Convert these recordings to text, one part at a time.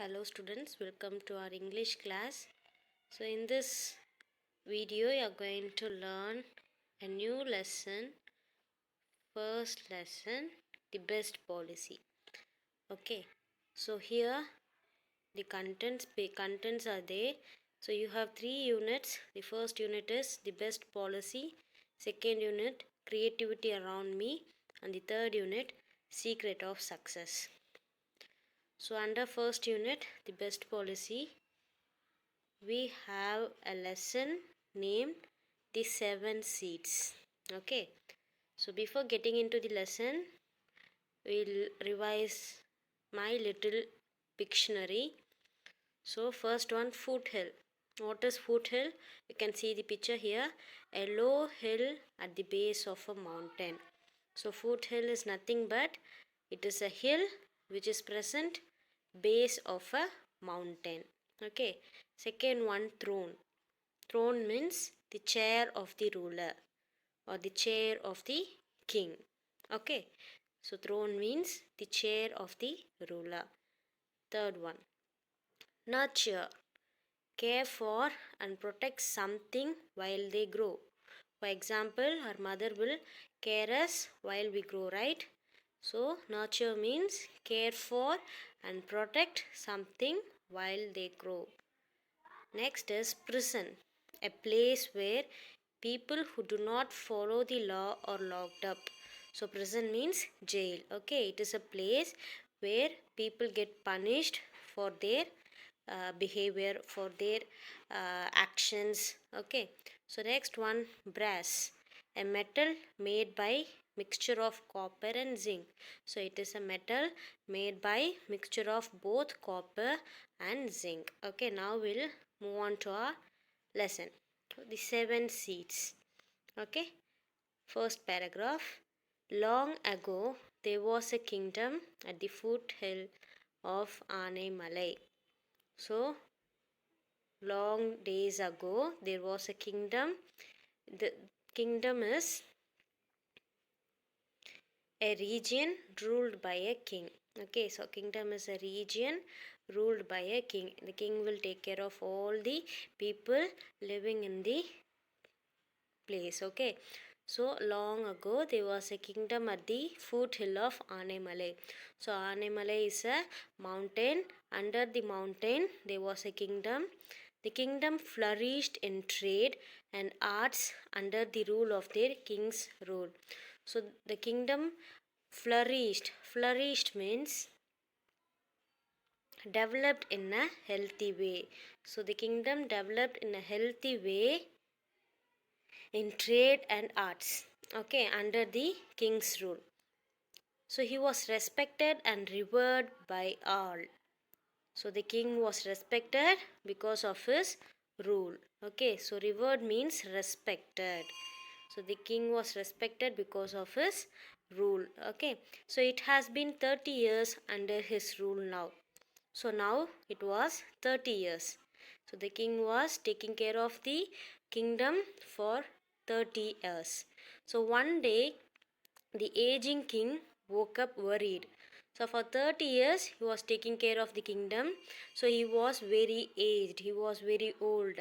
Hello students, welcome to our English class. So in this video you are going to learn a new lesson. First lesson, the best policy. Okay, so here the contents are there. So you have 3 units. The first unit is the best policy, second unit creativity around me, and the third unit secret of success. So under first unit, the best policy, we have a lesson named the 7 seeds. Okay, so before getting into the lesson, we'll revise my little dictionary. So first one, foothill. What is foothill? You can see the picture here, a low hill at the base of a mountain. So foothill is nothing but it is a hill which is present base of a mountain. Okay, second one, throne. Throne means the chair of the ruler or the chair of the king. Okay, so throne means the chair of the ruler. Third one, nurture. Care for and protect something while they grow. For example, our mother will care us while we grow, right? So nurture means care for and protect something while they grow. Next is prison, a place where people who do not follow the law are locked up. So prison means jail. Okay, it is a place where people get punished for their behavior, for their actions. Okay, so next one, brass, a metal made by mixture of copper and zinc. So it is a metal made by mixture of both copper and zinc. Okay, now we'll move on to our lesson, the 7 seeds. Okay, first paragraph, long ago there was a kingdom at the foothill of Aanaimalai. So long days ago there was a kingdom. The kingdom is a region ruled by a king. Okay, so kingdom is a region ruled by a king. The king will take care of all the people living in the place. Okay, so long ago there was a kingdom at the foothill of Aanaimalai. So Aanaimalai is a mountain. Under the mountain there was a kingdom. The kingdom flourished in trade and arts under the rule of their king's rule. So the kingdom flourished. Flourished means developed in a healthy way. So the kingdom developed in a healthy way in trade and arts. Okay, under the king's rule. So he was respected and revered by all. So the king was respected because of his rule. Okay, so revered means respected. So the king was respected because of his rule. Okay, so it has been 30 years under his rule now. So now it was 30 years. So the king was taking care of the kingdom for 30 years. So one day the aging king woke up worried. So for 30 years he was taking care of the kingdom. So he was very aged. He was very old.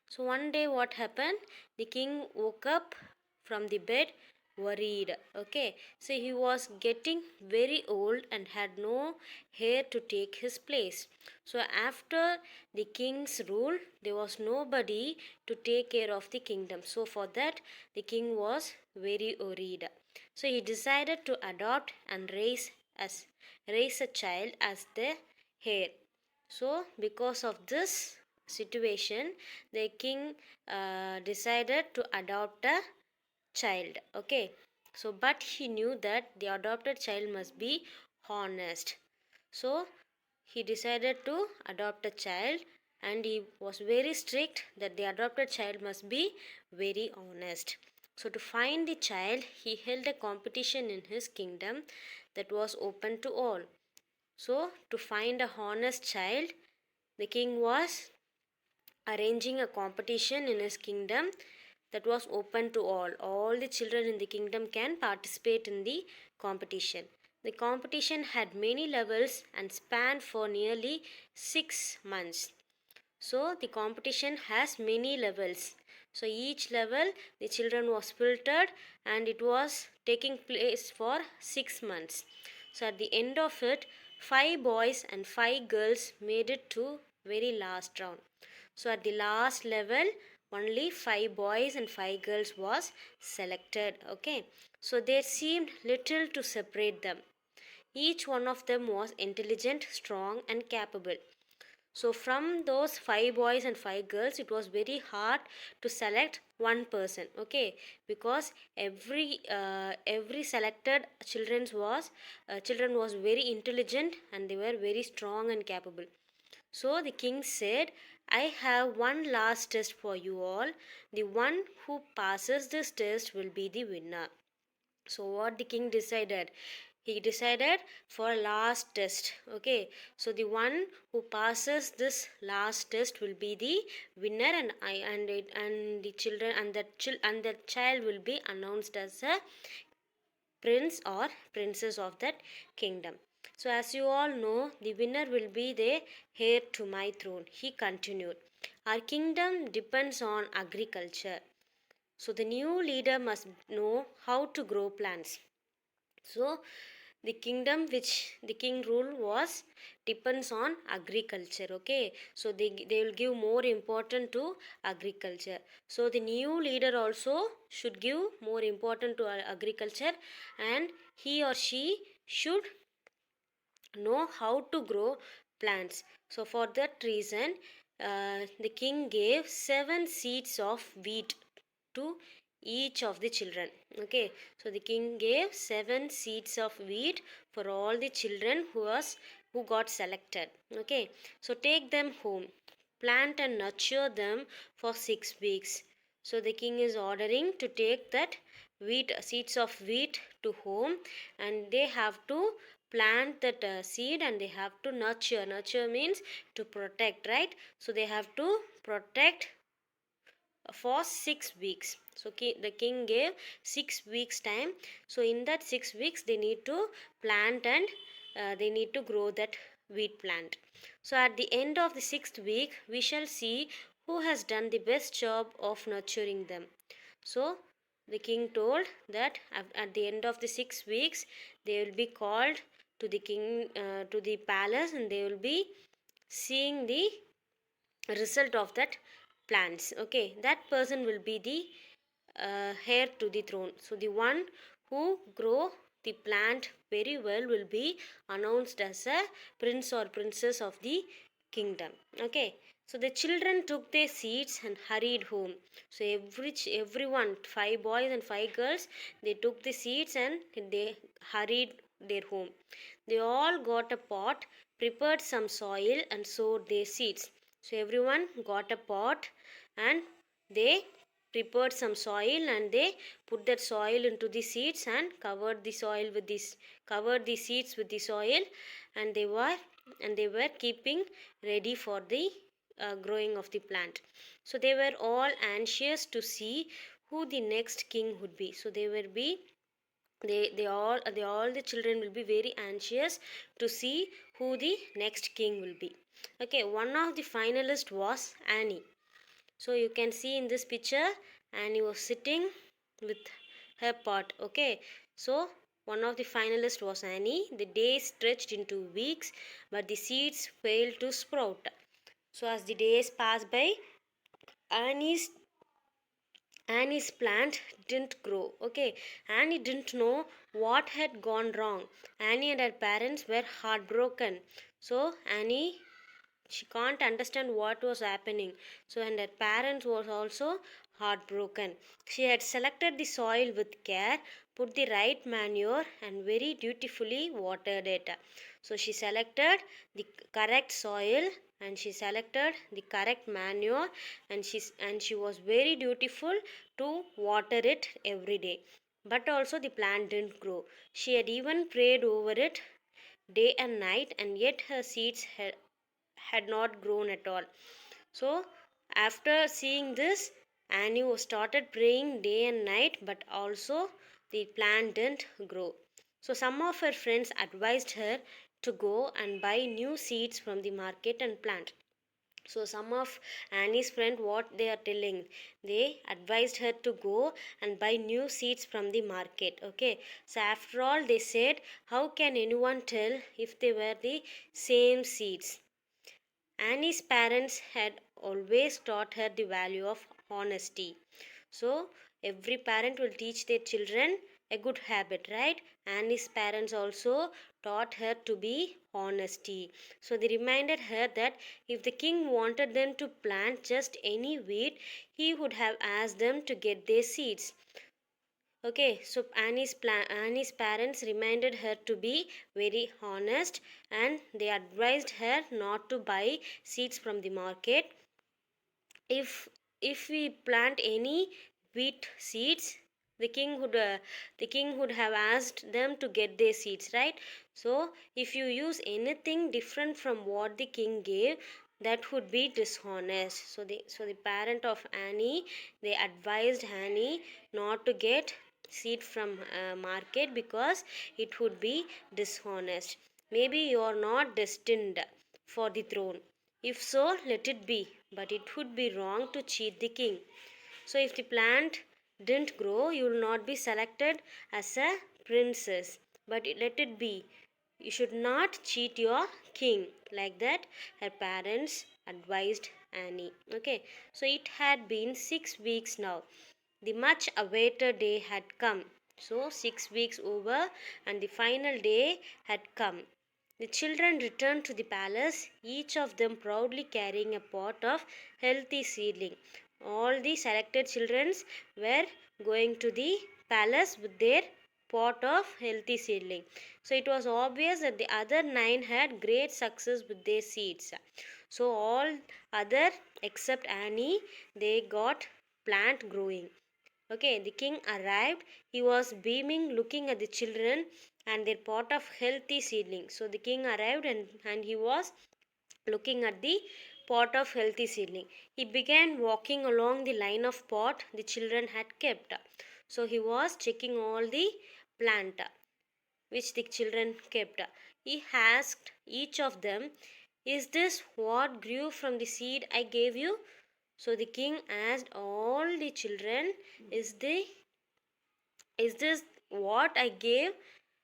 So one day what happened? The king woke up from the bed worried. Okay, so he was getting very old and had no heir to take his place. So after the king's rule there was nobody to take care of the kingdom. So for that the king was very worried. So he decided to adopt and raise a child as the heir. So because of this situation the king decided to adopt a child. Okay, so but he knew that the adopted child must be honest. So he decided to adopt a child and he was very strict that the adopted child must be very honest. So to find the child he held a competition in his kingdom that was open to all. So to find a honest child the king was arranging a competition in his kingdom that was open to all. All the children in the kingdom can participate in the competition. The competition had many levels and spanned for nearly 6 months. So the competition has many levels. So each level the children was filtered and it was taking place for 6 months. So at the end of it, 5 boys and 5 girls made it to very last round. So at the last level, only 5 boys and 5 girls was selected. Okay. So there seemed little to separate them. Each one of them was intelligent, strong and capable. So from those 5 boys and 5 girls, it was very hard to select one person. Okay, because every selected children was very intelligent and they were very strong and capable. So the king said, I have one last test for you all. The one who passes this test will be the winner. So what the king decided? He decided for last test. Okay, so the one who passes this last test will be the winner, and the children and the child will be announced as a prince or princess of that kingdom. So as you all know, the winner will be the heir to my throne. He continued, our kingdom depends on agriculture, so the new leader must know how to grow plants. So the kingdom which the king rule was depends on agriculture. Okay, so they will give more important to agriculture. So the new leader also should give more important to agriculture, and he or she should know how to grow plants. So for that reason, the king gave 7 seeds of wheat to each of the children. Okay, so the king gave 7 seeds of wheat for all the children who got selected. Okay, so take them home, plant and nurture them for 6 weeks. So the king is ordering to take that wheat seeds of wheat to home, and they have to plant that seed and they have to nurture means to protect, right? So they have to protect for 6 weeks. So the king gave 6 weeks time. So in that 6 weeks they need to plant and they need to grow that wheat plant. So at the end of the 6th week we shall see who has done the best job of nurturing them. So the king told that at the end of the 6 weeks they will be called to the king to the palace, and they will be seeing the result of that plants. Okay, that person will be the heir to the throne. So the one who grow the plant very well will be announced as a prince or princess of the kingdom. Okay, so the children took their seats and hurried home. So everyone, 5 boys and 5 girls, they took the seats and they hurried their home. They all got a pot, prepared some soil and sowed their seeds. So everyone got a pot and they prepared some soil and they put that soil into the seeds and covered the seeds with the soil, and they were keeping ready for the growing of the plant. So they were all anxious to see who the next king would be. So they all the children will be very anxious to see who the next king will be. Okay, one of the finalists was Annie. So you can see in this picture Annie was sitting with her pot. Okay, so one of the finalists was Annie. The days stretched into weeks, but the seeds failed to sprout. So as the days passed by, Annie's Annie's plant didn't grow. Okay, Annie didn't know what had gone wrong. Annie and her parents were heartbroken. So Annie, she can't understand what was happening. So and her parents was also heartbroken. She had selected the soil with care, put the right manure and very dutifully watered it. So she selected the correct soil and she selected the correct manure, and she was very dutiful to water it every day. But also the plant didn't grow. She had even prayed over it day and night, and yet her seeds had not grown at all. So after seeing this, Annie started praying day and night, but also the plant didn't grow. So some of her friends advised her to go and buy new seeds from the market and plant. So some of Annie's friend, what they are telling, they advised her to go and buy new seeds from the market. Okay, so after all, they said, how can anyone tell if they were the same seeds? Annie's parents had always taught her the value of honesty. So every parent will teach their children a good habit, right? Annie's parents also taught her to be honesty. So they reminded her that if the king wanted them to plant just any wheat, he would have asked them to get their seeds. Okay, so Annie's parents reminded her to be very honest, and they advised her not to buy seeds from the market. If we plant any wheat seeds, the king would have asked them to get their seeds, right? So if you use anything different from what the king gave, that would be dishonest. So the parent of Annie, they advised Annie not to get seed from market because it would be dishonest. Maybe you are not destined for the throne. If so, let it be, but it would be wrong to cheat the king. So if the plant didn't grow, you will not be selected as a princess, but let it be. You should not cheat your king. Like that, her parents advised Annie. Okay, so it had been 6 weeks now. The much awaited day had come. So 6 weeks over, and the final day had come. The children returned to the palace, each of them proudly carrying a pot of healthy seedling. All the selected children were going to the palace with their pot of healthy seedling. So it was obvious that the other 9 had great success with their seeds. So all other except Annie, they got plant growing. Okay, the king arrived. He was beaming, looking at the children and their pot of healthy seedlings. So the king arrived, and he was looking at the pot of healthy seedling. He began walking along the line of pot the children had kept. So he was checking all the plant which the children kept. He asked each of them, "Is this what grew from the seed I gave you?" So the king asked all the children, is this what I gave?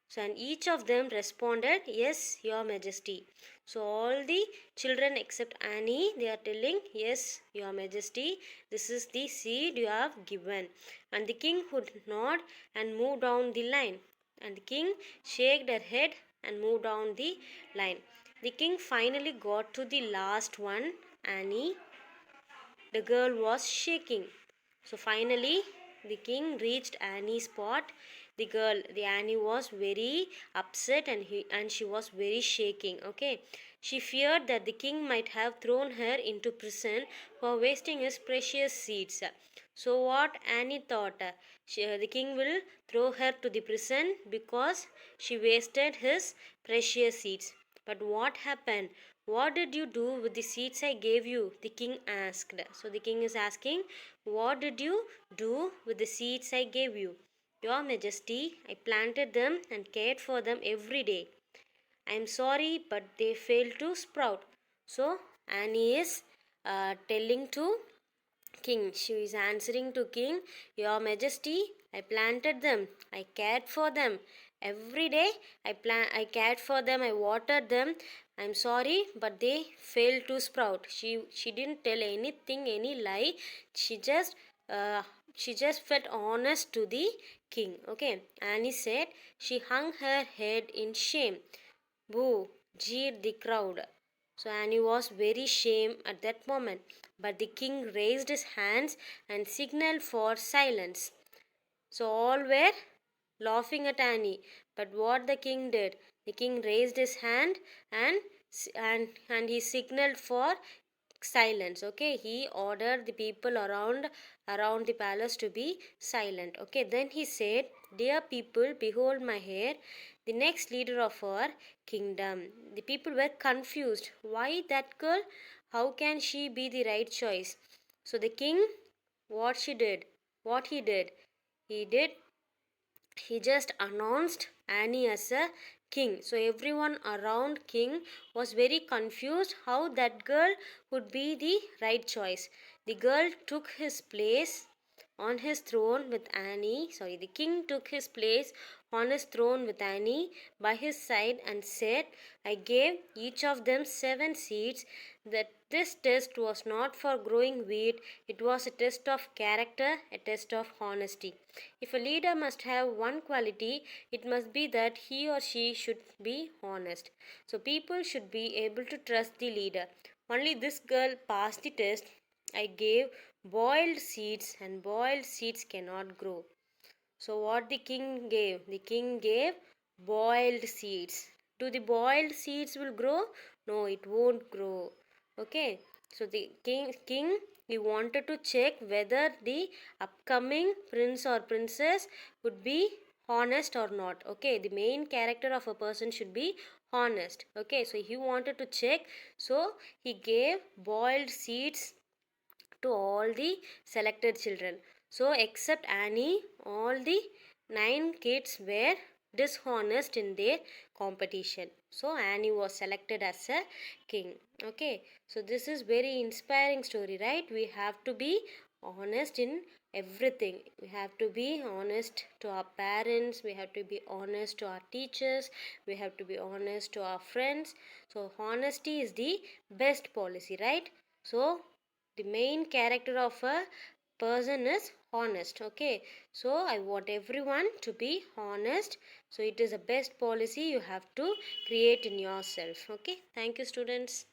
So, and each of them responded, "Yes, Your Majesty." So all the children except Annie, they are telling, "Yes, Your Majesty, this is the seed you have given." And the king would nod and move down the line. And the king shook her head and moved down the line. The king finally got to the last one, Annie. The girl was shaking. So finally, the king reached Annie's spot. The Annie was very upset, and she was very shaking. Okay, she feared that the king might have thrown her into prison for wasting his precious seeds. So what Annie thought, the king will throw her to the prison because she wasted his precious seeds. But what happened? What did you do with the seeds I gave you? The king asked. So the king is asking, what did you do with the seeds I gave you? Your Majesty, I planted them and cared for them every day. I am sorry, but they failed to sprout. So Annie is telling to king. She is answering to king, Your Majesty, I planted them. I cared for them. Every day I cared for them. I watered them. I'm sorry, but they failed to sprout. She didn't tell anything, any lie. She just uh, she just felt honest to the king. Okay. Annie said she hung her head in shame. Boo, jeered the crowd. So Annie was very shamed at that moment. But the king raised his hands and signaled for silence. So all were laughing at Annie. But what the king did? The king raised his hand and he signaled for silence. Okay, he ordered the people around the palace to be silent. Okay, then he said, "Dear people, behold my hair, the next leader of our kingdom." The people were confused. Why that girl? How can she be the right choice? So the king, what he did, he did he just announced Annie as a king. So everyone around king was very confused how that girl would be the right choice. The girl took his place on his throne with Annie. Sorry, the king took his place on his throne with Annie by his side and said, I gave each of them 7 seeds. That this test was not for growing wheat, it was a test of character, a test of honesty. If a leader must have one quality, it must be that he or she should be honest. So people should be able to trust the leader. Only this girl passed the test. I gave boiled seeds, and boiled seeds cannot grow. So what the king gave? The king gave boiled seeds. Do the boiled seeds will grow? No, it won't grow. Okay. So the king he wanted to check whether the upcoming prince or princess would be honest or not. Okay. The main character of a person should be honest. Okay. So he wanted to check. So he gave boiled seeds to all the selected children. So, except Annie, all the 9 kids were dishonest in their competition. So, Annie was selected as a king. Okay, so this is very inspiring story, right? We have to be honest in everything. We have to be honest to our parents, we have to be honest to our teachers, we have to be honest to our friends. So, honesty is the best policy, right? So, the main character of a person is honest. Okay, so I want everyone to be honest. So it is the best policy you have to create in yourself. Okay, thank you, students.